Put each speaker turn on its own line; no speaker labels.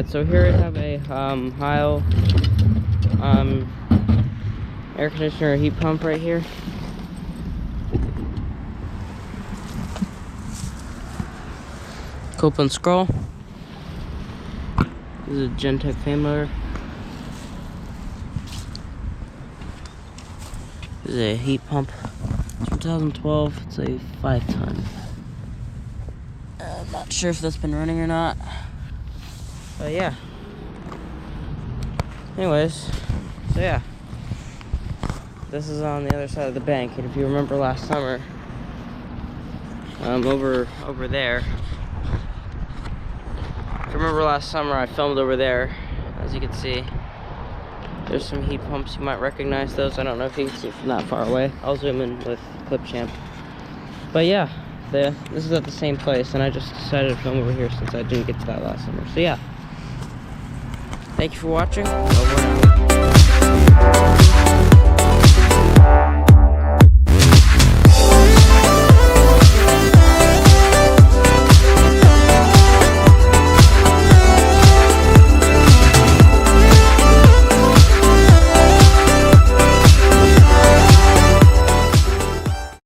Alright, so here I have a Heil air conditioner heat pump right here. Copeland scroll. This is a Gentech fan motor. This is a heat pump. It's from 2012. It's a 5-ton. I'm not sure if that's been running or not. But yeah. Anyways, so yeah. This is on the other side of the bank, and if you remember last summer, over there. If you remember last summer, I filmed over there. As you can see, there's some heat pumps. You might recognize those. I don't know if you can see from that far away. I'll zoom in with Clip Champ. But yeah, this is at the same place, and I just decided to film over here since I didn't get to that last summer. So yeah, thank you for watching. Over and out.